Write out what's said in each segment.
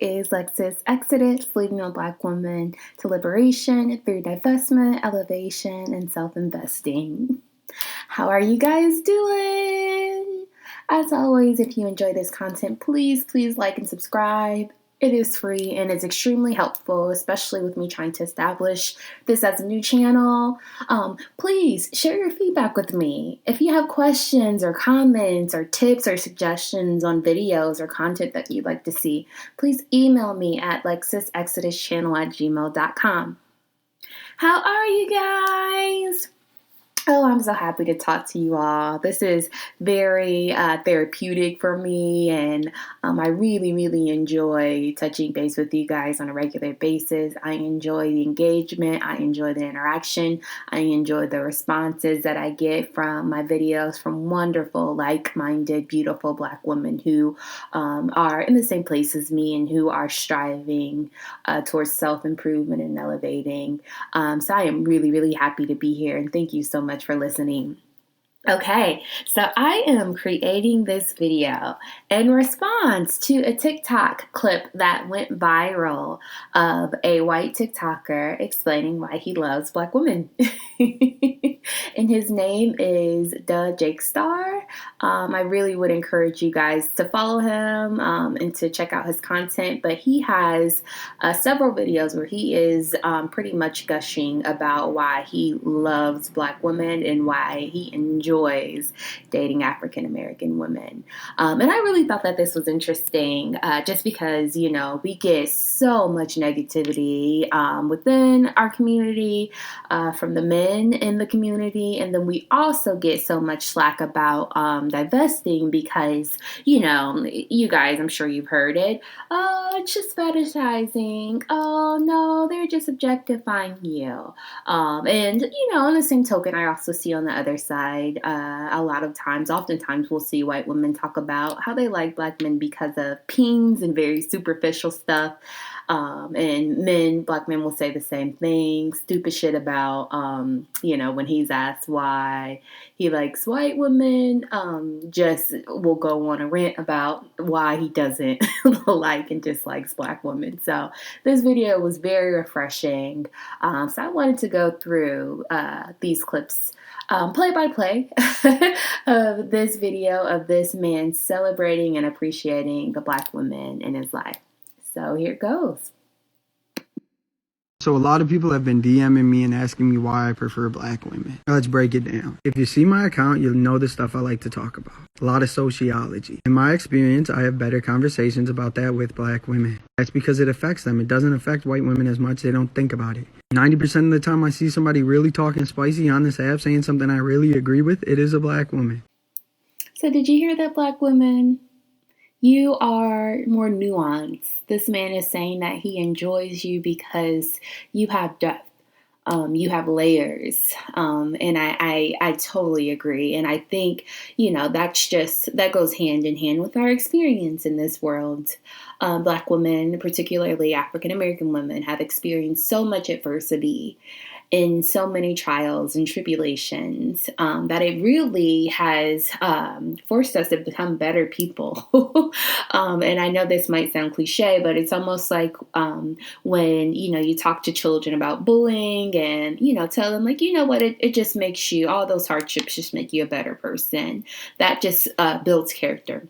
is Lexus Exodus, leading a Black woman to liberation through divestment, elevation, and self-investing. How are you guys doing? As always, if you enjoy this content, please like and subscribe. It is free and it's extremely helpful, especially with me trying to establish this as a new channel. Please share your feedback with me. If you have questions or comments or tips or suggestions on videos or content that you'd like to see, please email me at lexusexoduschannel@gmail.com. How are you guys? Oh, I'm so happy to talk to you all. This is very therapeutic for me, and I really enjoy touching base with you guys on a regular basis. I enjoy the engagement. I enjoy the interaction. I enjoy the responses that I get from my videos from wonderful, like-minded, beautiful Black women who are in the same place as me and who are striving towards self-improvement and elevating. So I am really happy to be here, and thank you so much for listening. Okay, so I am creating this video in response to a TikTok clip that went viral of a white TikToker explaining why he loves Black women. And his name is Jake Star. I really would encourage you guys to follow him and to check out his content, but he has several videos where he is pretty much gushing about why he loves Black women and why he enjoys dating African American women. And I really thought that this was interesting just because, you know, we get so much negativity within our community from the men in the community. And then we also get so much slack about divesting because, you know, you guys, I'm sure you've heard it. Oh, it's just fetishizing. Oh, no, they're just objectifying you. And, you know, on the same token, I also see on the other side, a lot of times, oftentimes we'll see white women talk about how they like Black men because of peens and very superficial stuff. And Black men will say the same thing, stupid shit about, you know, when he's asked why he likes white women, just will go on a rant about why he doesn't like and dislikes Black women. So this video was very refreshing. So I wanted to go through these clips play by play of this video of this man celebrating and appreciating the Black women in his life. So here it goes. So a lot of people have been DMing me and asking me why I prefer Black women. Let's break it down. If you see my account, you'll know the stuff I like to talk about. A lot of sociology. In my experience, I have better conversations about that with Black women. That's because it affects them. It doesn't affect white women as much. They don't think about it. 90% of the time I see somebody really talking spicy on this app saying something I really agree with, it is a Black woman. So did you hear that, Black women? You are more nuanced. This man is saying that he enjoys you because you have depth. You have layers. And I totally agree. And I think, you know, that goes hand in hand with our experience in this world. Black women, particularly African American women, have experienced so much adversity in so many trials and tribulations that it really has forced us to become better people. And I know this might sound cliche, but it's almost like when, you know, you talk to children about bullying and, you know, tell them like, you know what, it just makes you, all those hardships just make you a better person. That just builds character.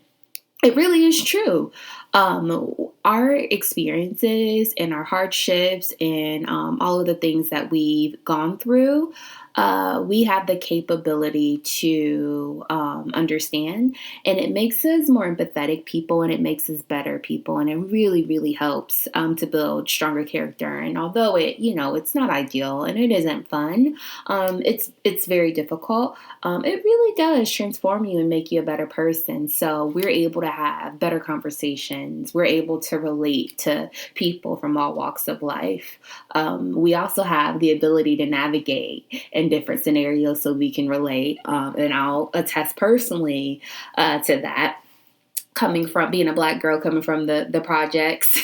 It really is true. Our experiences and our hardships and all of the things that we've gone through, we have the capability to understand, and it makes us more empathetic people, and it makes us better people, and it really helps to build stronger character. And although it, you know, it's not ideal and it isn't fun, it's very difficult. It really does transform you and make you a better person. So we're able to have better conversations. We're able to relate to people from all walks of life. We also have the ability to navigate in different scenarios so we can relate. And I'll attest personally to that. Coming from being a Black girl, coming from the projects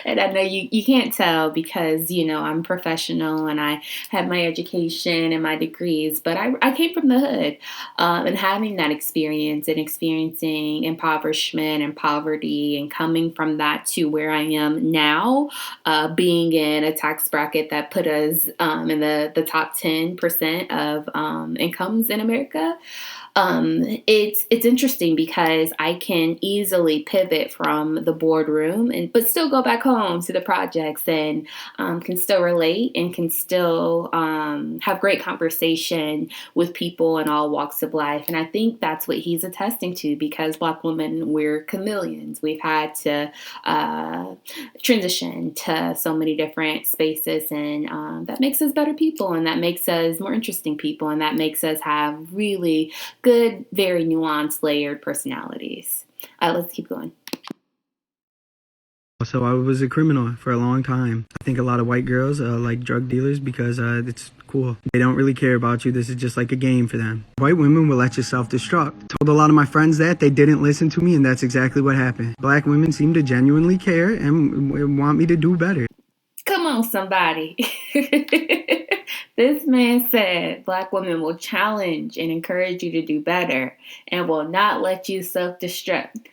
and good. I know you can't tell because, I'm professional and I have my education and my degrees, but I came from the hood, and having that experience and experiencing impoverishment and poverty and coming from that to where I am now, being in a tax bracket that put us in the top 10% of incomes in America. It's interesting because I can easily pivot from the boardroom but still go back home to the projects and can still relate and can still have great conversation with people in all walks of life. And I think that's what he's attesting to, because Black women, we're chameleons. We've had to transition to so many different spaces, and that makes us better people, and that makes us more interesting people, and that makes us have really good, very nuanced, layered personalities. Let's keep going. So I was a criminal for a long time. I think a lot of white girls like drug dealers because it's cool. They don't really care about you. This is just like a game for them. White women will let you self-destruct. Told a lot of my friends that. They didn't listen to me, and that's exactly what happened. Black women seem to genuinely care and want me to do better. Come on, somebody. This man said Black women will challenge and encourage you to do better and will not let you self-destruct.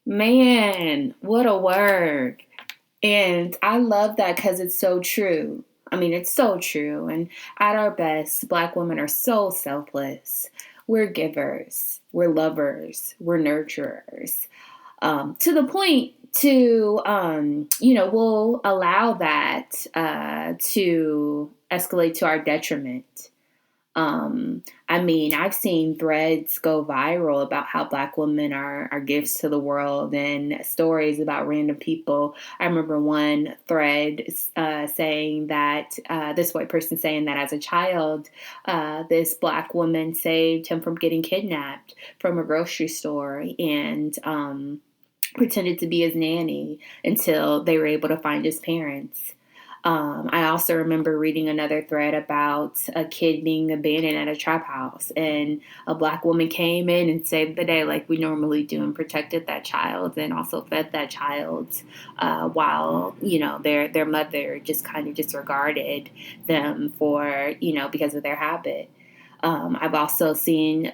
Man, what a word. And I love that because it's so true. I mean, it's so true. And at our best, Black women are so selfless. We're givers, we're lovers, we're nurturers. To the point to, we'll allow that to escalate to our detriment. I've seen threads go viral about how Black women are gifts to the world, and stories about random people. I remember one thread saying that this white person saying that as a child, this Black woman saved him from getting kidnapped from a grocery store and pretended to be his nanny until they were able to find his parents. I also remember reading another thread about a kid being abandoned at a trap house, and a Black woman came in and saved the day like we normally do and protected that child and also fed that child while, their mother just kind of disregarded them for, because of their habit. I've also seen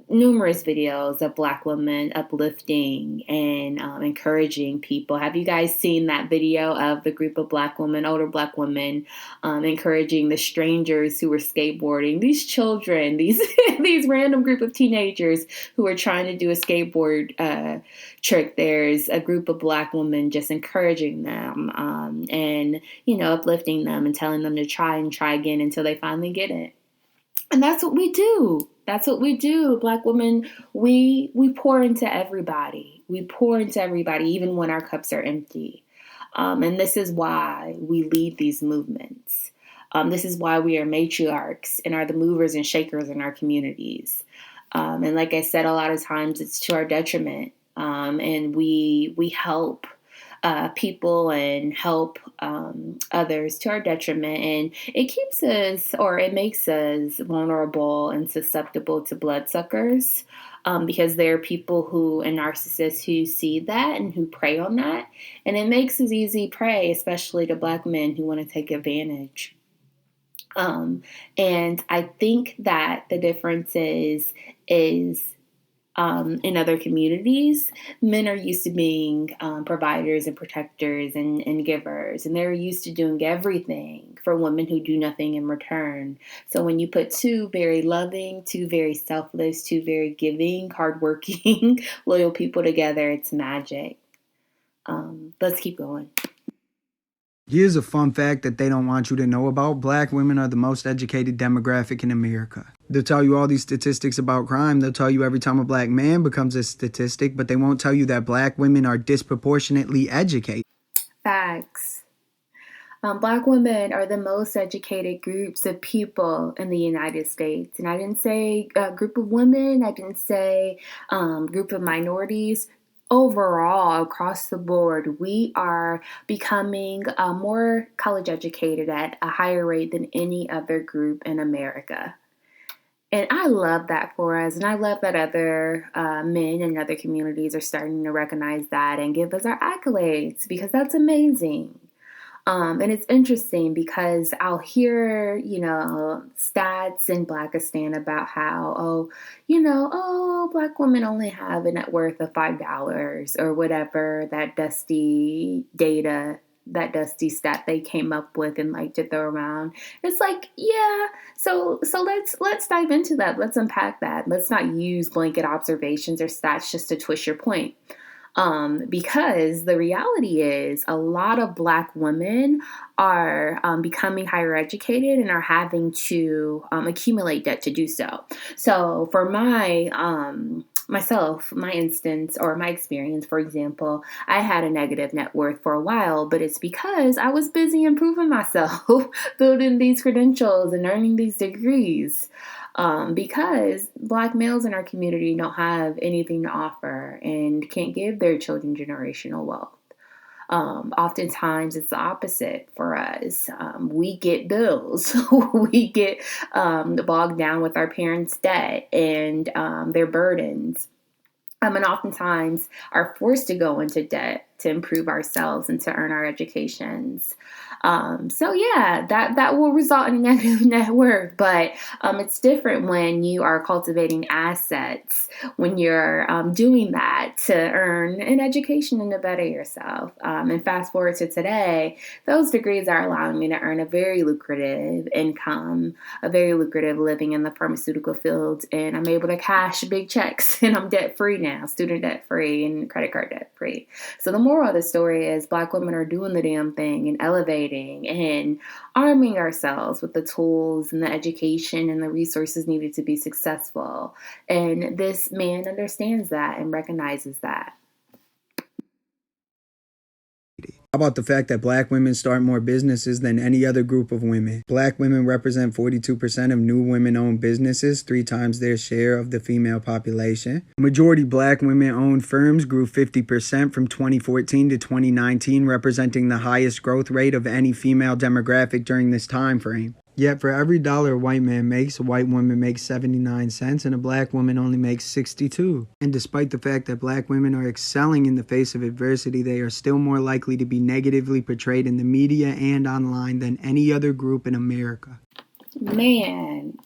numerous videos of Black women uplifting and encouraging people. Have you guys seen that video of the group of Black women, older Black women, encouraging the strangers who were skateboarding? These children, these these random group of teenagers who are trying to do a skateboard trick. There's a group of Black women just encouraging them and, uplifting them and telling them to try and try again until they finally get it. And that's what we do. That's what we do. Black women, we pour into everybody. We pour into everybody, even when our cups are empty. And this is why we lead these movements. This is why we are matriarchs and are the movers and shakers in our communities. And like I said, a lot of times it's to our detriment. And we help people and help others to our detriment, and it keeps us, or it makes us vulnerable and susceptible to bloodsuckers, because there are people who and narcissists who see that and who prey on that, and it makes us easy prey, especially to Black men who want to take advantage. And I think that the difference is in other communities, men are used to being providers and protectors and givers, and they're used to doing everything for women who do nothing in return. So when you put two very loving, two very selfless, two very giving, hardworking, loyal people together, it's magic. Let's keep going. Here's a fun fact that they don't want you to know about. Black women are the most educated demographic in America. They'll tell you all these statistics about crime. They'll tell you every time a Black man becomes a statistic, but they won't tell you that Black women are disproportionately educated. Facts. Black women are the most educated groups of people in the United States. And I didn't say group of women. I didn't say group of minorities. Overall, across the board, we are becoming more college educated at a higher rate than any other group in America. And I love that for us. And I love that other men and other communities are starting to recognize that and give us our accolades, because that's amazing. And it's interesting because I'll hear, stats in Blackistan about how, Black women only have a net worth of $5 or whatever that dusty stat they came up with and like to throw around. It's like, yeah. So let's dive into that. Let's unpack that. Let's not use blanket observations or stats just to twist your point. Because the reality is a lot of Black women are becoming higher educated and are having to accumulate debt to do so. So for my instance, or my experience, for example, I had a negative net worth for a while, but it's because I was busy improving myself, building these credentials and earning these degrees. Because Black males in our community don't have anything to offer and can't give their children generational wealth. Oftentimes it's the opposite for us. We get bills. We get bogged down with our parents' debt and their burdens. And oftentimes are forced to go into debt to improve ourselves and to earn our educations. So yeah, that will result in a negative net worth, but it's different when you are cultivating assets, when you're doing that to earn an education and to better yourself. And fast forward to today, those degrees are allowing me to earn a very lucrative income, a very lucrative living in the pharmaceutical field, and I'm able to cash big checks, and I'm debt free now, student debt free and credit card debt free. So the moral of the story is Black women are doing the damn thing and elevating and arming ourselves with the tools and the education and the resources needed to be successful. And this man understands that and recognizes that. How about the fact that Black women start more businesses than any other group of women? Black women represent 42% of new women-owned businesses, 3 times their share of the female population. Majority Black women-owned firms grew 50% from 2014 to 2019, representing the highest growth rate of any female demographic during this time frame. Yet for every dollar a white man makes, a white woman makes 79 cents and a Black woman only makes 62. And despite the fact that Black women are excelling in the face of adversity, they are still more likely to be negatively portrayed in the media and online than any other group in America. Man,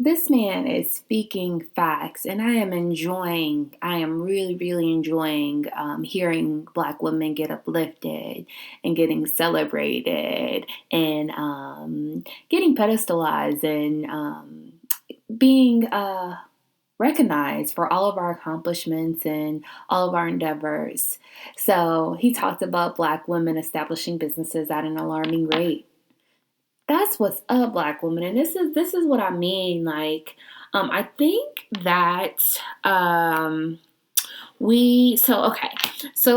this man is speaking facts, and I am really, really enjoying hearing Black women get uplifted and getting celebrated and getting pedestalized and being recognized for all of our accomplishments and all of our endeavors. So he talked about Black women establishing businesses at an alarming rate. That's what's up, Black women. And this is what I mean. Like, I think that so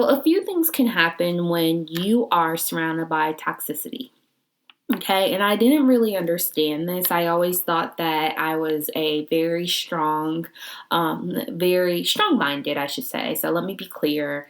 a few things can happen when you are surrounded by toxicity. Okay, and I didn't really understand this. I always thought that I was a very strong-minded, I should say. So let me be clear,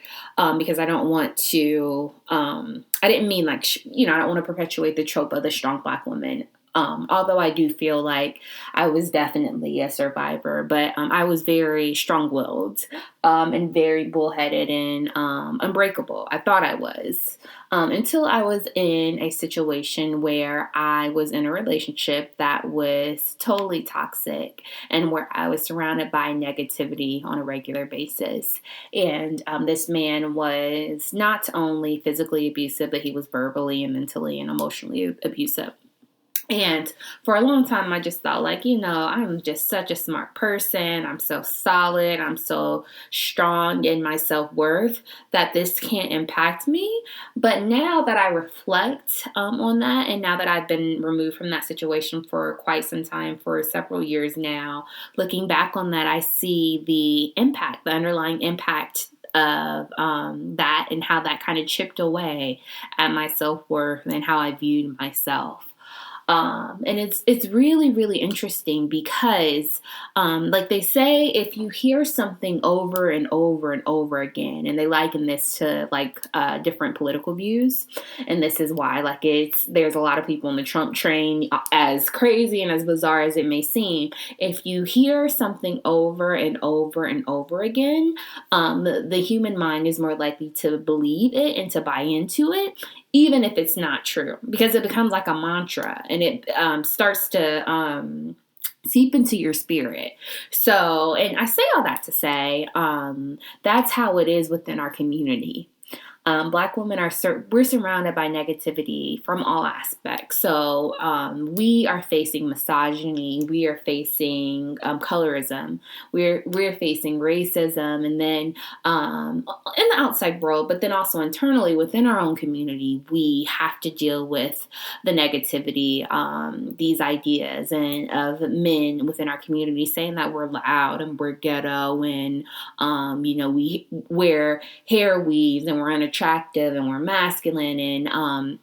because I don't want to, I didn't mean like, I don't want to perpetuate the trope of the strong Black woman. Although I do feel like I was definitely a survivor, but I was very strong-willed and very bullheaded and unbreakable. I thought I was. Until I was in a situation where I was in a relationship that was totally toxic and where I was surrounded by negativity on a regular basis. And this man was not only physically abusive, but he was verbally and mentally and emotionally abusive. And for a long time, I just thought like, I'm just such a smart person. I'm so solid. I'm so strong in my self-worth that this can't impact me. But now that I reflect on that, and now that I've been removed from that situation for quite some time, for several years now, looking back on that, I see the impact, the underlying impact of that and how that kind of chipped away at my self-worth and how I viewed myself. And it's really, really interesting because, like they say, if you hear something over and over and over again, and they liken this to like different political views, and this is why, like, there's a lot of people in the Trump train, as crazy and as bizarre as it may seem. If you hear something over and over and over again, the human mind is more likely to believe it and to buy into it, even if it's not true, because it becomes like a mantra, and it starts to seep into your spirit. So, and I say all that to say, that's how it is within our community. Black women we're surrounded by negativity from all aspects. So we are facing misogyny, we are facing colorism, we're facing racism, and then in the outside world, but then also internally within our own community, we have to deal with the negativity, these ideas and of men within our community saying that we're loud and we're ghetto, and we wear hair weaves and we're unattractive and we're masculine, and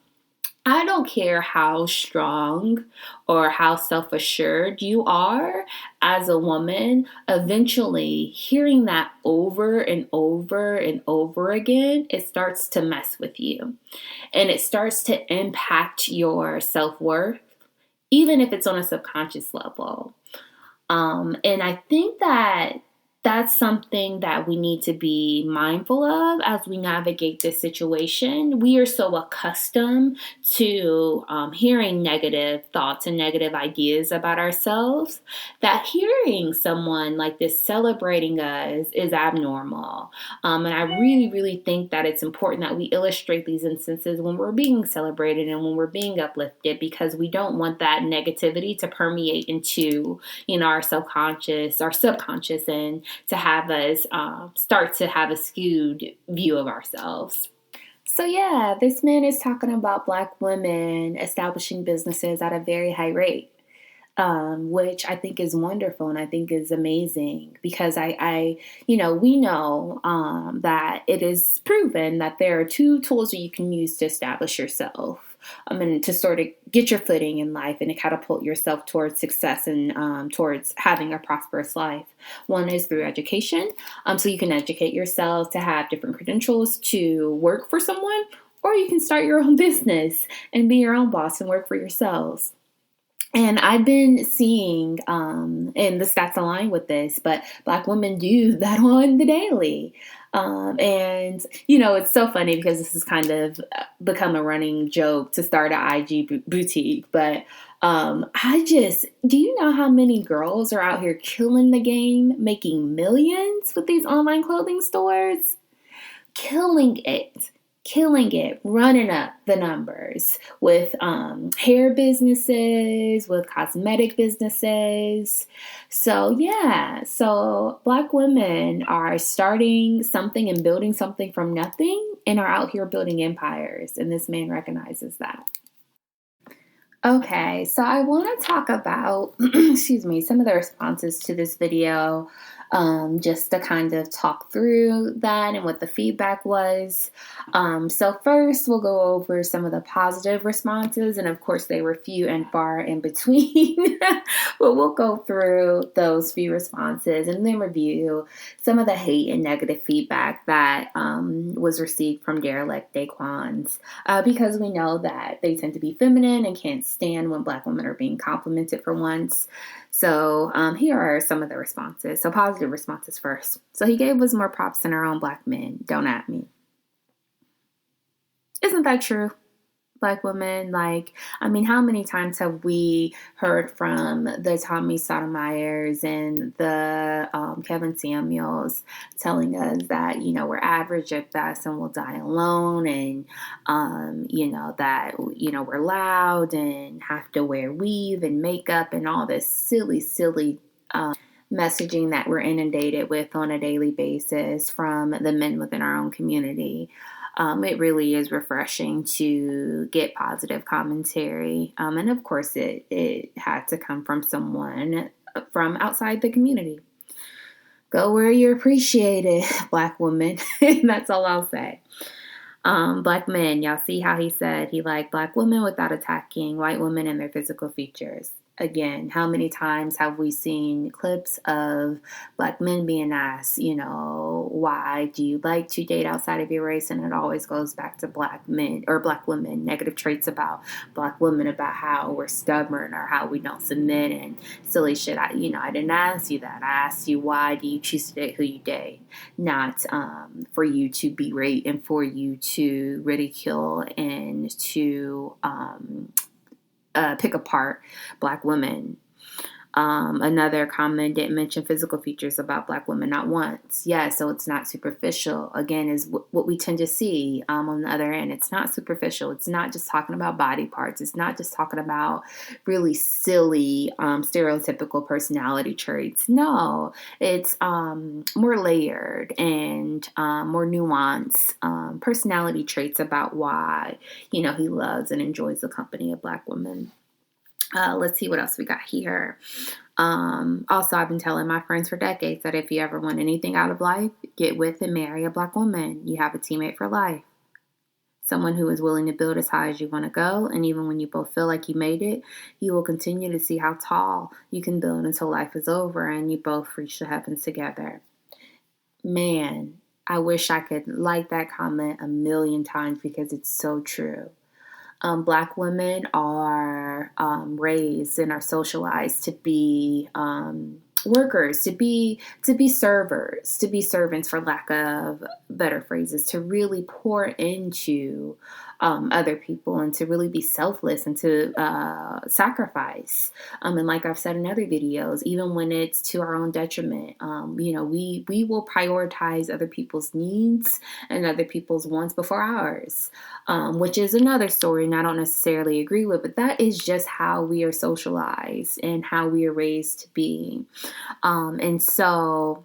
I don't care how strong or how self-assured you are as a woman, eventually hearing that over and over and over again, it starts to mess with you, and it starts to impact your self-worth, even if it's on a subconscious level. And I think that that's something that we need to be mindful of as we navigate this situation. We are so accustomed to hearing negative thoughts and negative ideas about ourselves that hearing someone like this celebrating us is abnormal. And I really, really think that it's important that we illustrate these instances when we're being celebrated and when we're being uplifted, because we don't want that negativity to permeate into, our subconscious, and to have us start to have a skewed view of ourselves. So yeah, this man is talking about Black women establishing businesses at a very high rate, which I think is wonderful and I think is amazing, because we know that it is proven that there are two tools that you can use to establish yourself. And to sort of get your footing in life and to catapult yourself towards success and towards having a prosperous life. One is through education. So you can educate yourself to have different credentials to work for someone, or you can start your own business and be your own boss and work for yourselves. And I've been seeing, and the stats align with this, but Black women do that on the daily. And it's so funny because this has kind of become a running joke to start an IG boutique. But do you know how many girls are out here killing the game, making millions with these online clothing stores? Killing it, running up the numbers with hair businesses, with cosmetic businesses. So Black women are starting something and building something from nothing and are out here building empires. And this man recognizes that. Okay, so I want to talk about, some of the responses to this video, just to kind of talk through that and what the feedback was. So first, we'll go over some of the positive responses, and of course, they were few and far in between, but we'll go through those few responses and then review some of the hate and negative feedback that was received from derelict Daquans, because we know that they tend to be feminine and can't stand when Black women are being complimented for once. So here are some of the responses. So positive responses first. So he gave us more props than our own Black men. Don't at me. Isn't that true? Black women, how many times have we heard from the Tommy Sotomayers and the Kevin Samuels telling us that, we're average at best and we'll die alone, and, that, we're loud and have to wear weave and makeup and all this silly messaging that we're inundated with on a daily basis from the men within our own community. It really is refreshing to get positive commentary. And of course, it had to come from someone from outside the community. Go where you're appreciated, Black woman. That's all I'll say. Black men, y'all see how he said he liked black women without attacking white women and their physical features. Again, how many times have we seen clips of black men being asked, why do you like to date outside of your race? And it always goes back to black men or black women, negative traits about black women, about how we're stubborn or how we don't submit and silly shit. I didn't ask you that. I asked you, why do you choose to date who you date? Not for you to berate and for you to ridicule and to pick apart black women. Another comment didn't mention physical features about black women, not once. Yeah, so it's not superficial. Again, is what we tend to see on the other end. It's not superficial. It's not just talking about body parts. It's not just talking about really silly, stereotypical personality traits. No, it's more layered and more nuanced personality traits about why, he loves and enjoys the company of black women. Let's see what else we got here. Also, I've been telling my friends for decades that if you ever want anything out of life, get with and marry a black woman. You have a teammate for life. Someone who is willing to build as high as you want to go. And even when you both feel like you made it, you will continue to see how tall you can build until life is over and you both reach the heavens together. Man, I wish I could like that comment 1,000,000 times because it's so true. Black women are raised and are socialized to be workers, to be servers, to be servants, for lack of better phrases, to really pour into other people and to really be selfless and to sacrifice. And like I've said in other videos, even when it's to our own detriment, we will prioritize other people's needs and other people's wants before ours, which is another story and I don't necessarily agree with, but that is just how we are socialized and how we are raised to be. And so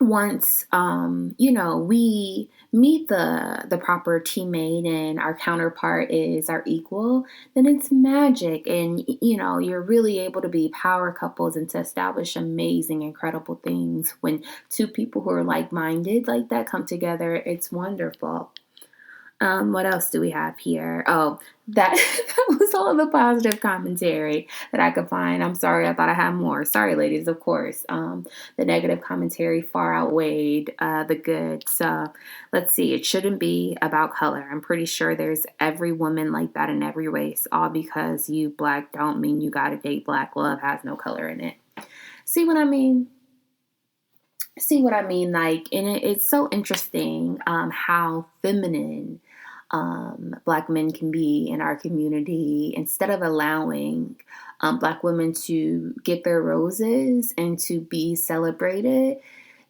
once, we meet the proper teammate and our counterpart is our equal, then it's magic. And, you're really able to be power couples and to establish amazing, incredible things. When two people who are like-minded like that come together, it's wonderful. What else do we have here? Oh, that was all the positive commentary that I could find. I'm sorry, I thought I had more. Sorry, ladies, of course. The negative commentary far outweighed the good. So let's see. It shouldn't be about color. I'm pretty sure there's every woman like that in every race. All because you black don't mean you gotta date black. Love has no color in it. See what I mean? Like, and it's so interesting how feminine black men can be in our community. Instead of allowing black women to get their roses and to be celebrated,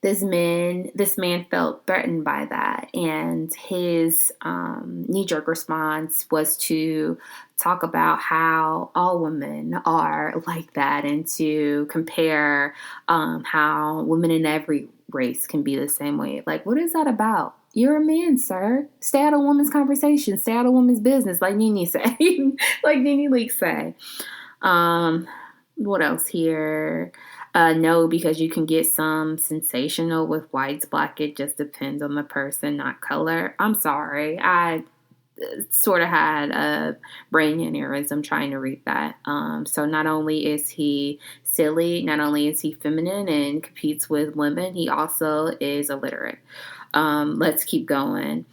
this man felt threatened by that, and his knee-jerk response was to talk about how all women are like that and to compare how women in every race can be the same way. Like, what is that about? You're a man, sir. Stay out of women's conversation. Stay out of women's business, like Nene say. Like Nene Leakes say. What else here? No, because you can get some sensational with whites, black. It just depends on the person, not color. I'm sorry. I sort of had a brain aneurysm trying to read that. So not only is he silly, not only is he feminine and competes with women, he also is illiterate. Let's keep going.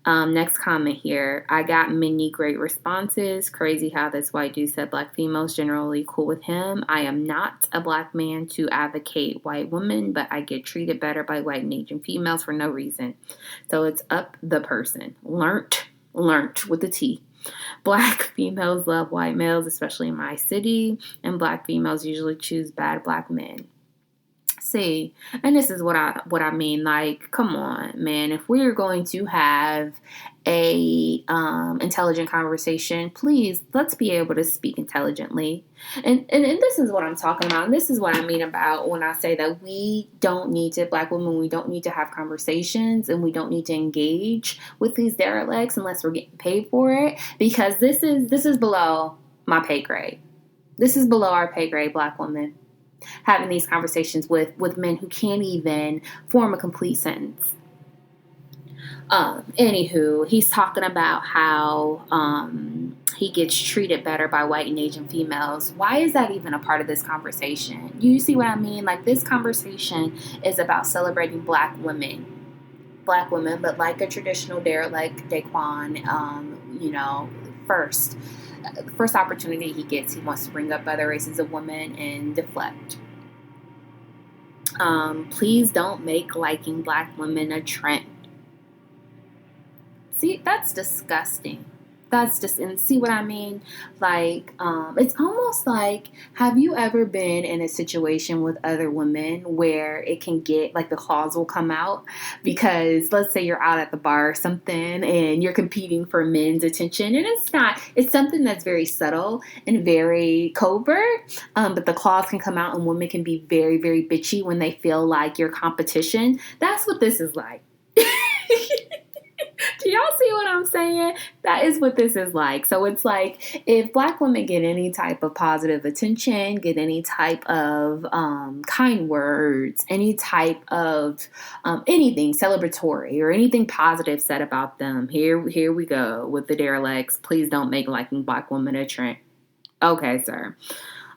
Next comment here. I got many great responses. Crazy how this white dude said black females generally cool with him. I am not a black man to advocate white women, but I get treated better by white and Asian females for no reason. So it's up the person. Learnt with the T. Black females love white males, especially in my city, and black females usually choose bad black men. See, and this is what I mean. Like, come on, man. If we're going to have a intelligent conversation, please let's be able to speak intelligently. And this is what I'm talking about. And this is what I mean about when I say that we don't need to, black women, we don't need to have conversations and we don't need to engage with these derelicts unless we're getting paid for it, because this is below my pay grade. This is below our pay grade, black women. Having these conversations with men who can't even form a complete sentence. Anywho, he's talking about how he gets treated better by white and Asian females. Why is that even a part of this conversation? You see what I mean? Like, this conversation is about celebrating black women, but like a traditional dare, like Daquan, first, the first opportunity he gets, he wants to bring up other races of women and deflect. Please don't make liking black women a trend. See, that's disgusting. That's just, and see what I mean? Like, it's almost like, have you ever been in a situation with other women where it can get, like, the claws will come out? Because let's say you're out at the bar or something and you're competing for men's attention, and it's something that's very subtle and very covert, but the claws can come out and women can be very, very bitchy when they feel like your competition. That's what this is like. Do y'all see what I'm saying? That is what this is like. So it's like, if black women get any type of positive attention, get any type of kind words, any type of anything celebratory or anything positive said about them, here we go with the derelicts. Please don't make liking black women a trend. Okay, sir.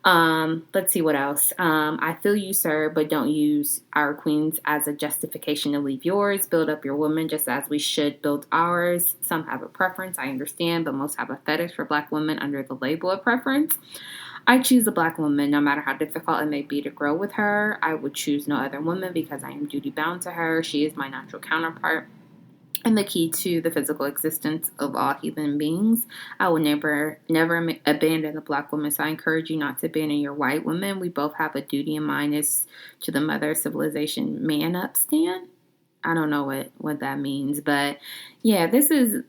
Let's see what else. I feel you, sir, but don't use our queens as a justification to leave yours. Build up your women just as we should build ours. Some have a preference, I understand, but most have a fetish for black women under the label of preference. I choose a black woman no matter how difficult it may be to grow with her. I would choose no other woman because I am duty bound to her. She is my natural counterpart and the key to the physical existence of all human beings. I will never abandon a black woman, so I encourage you not to abandon your white women. We both have a duty in mind as to the mother of civilization man up stand. I don't know what that means, but yeah, this is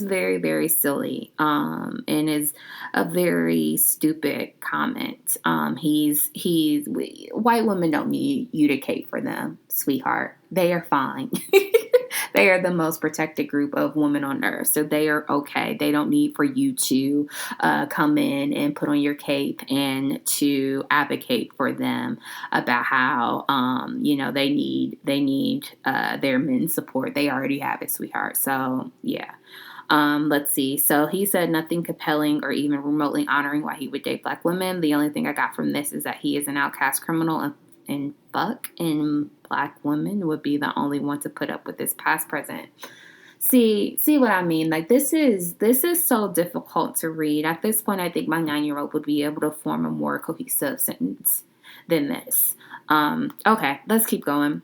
very, very silly, and is a very stupid comment. White women don't need you to cape for them, sweetheart. They are fine. They are the most protected group of women on earth, so they are okay. They don't need for you to come in and put on your cape and to advocate for them about how they need their men's support. They already have it, sweetheart. So yeah. Let's see. So he said nothing compelling or even remotely honoring why he would date black women. The only thing I got from this is that he is an outcast criminal and black women would be the only one to put up with this past present. See what I mean? Like, this is so difficult to read. At this point, I think my 9-year-old would be able to form a more cohesive sentence than this. Okay, let's keep going.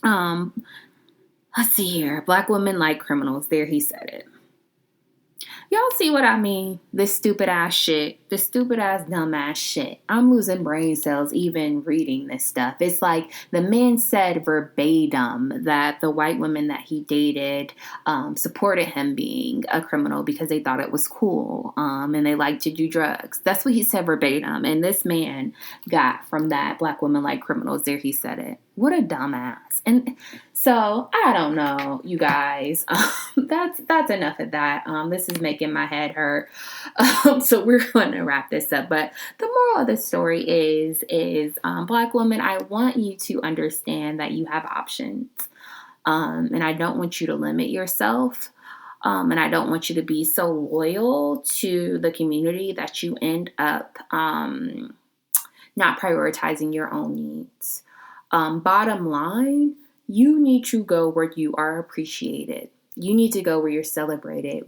Let's see here. Black women like criminals. There, he said it. Y'all see what I mean? This stupid ass shit. This stupid ass dumb ass shit. I'm losing brain cells even reading this stuff. It's like the man said verbatim that the white women that he dated supported him being a criminal because they thought it was cool and they liked to do drugs. That's what he said verbatim. And this man got from that black women like criminals. There, he said it. What a dumbass. And so I don't know, you guys. That's enough of that. This is making my head hurt. So we're going to wrap this up. But the moral of the story is black women, I want you to understand that you have options. And I don't want you to limit yourself. And I don't want you to be so loyal to the community that you end up not prioritizing your own needs. Bottom line, you need to go where you are appreciated. You need to go where you're celebrated.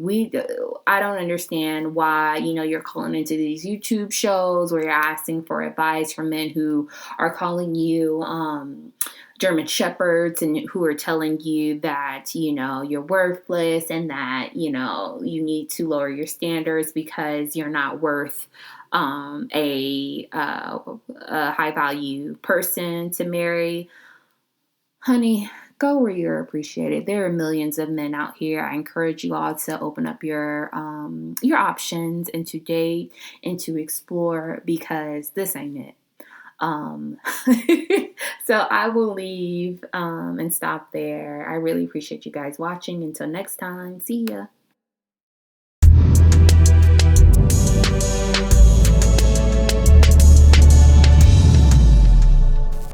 I don't understand why, you're calling into these YouTube shows where you're asking for advice from men who are calling you German shepherds and who are telling you that, you're worthless and that, you need to lower your standards because you're not worth a high value person to marry. Honey, go where you're appreciated. There are millions of men out here. I encourage you all to open up your options and to date and to explore, because this ain't it. So I will leave and stop there. I really appreciate you guys watching. Until next time, see ya.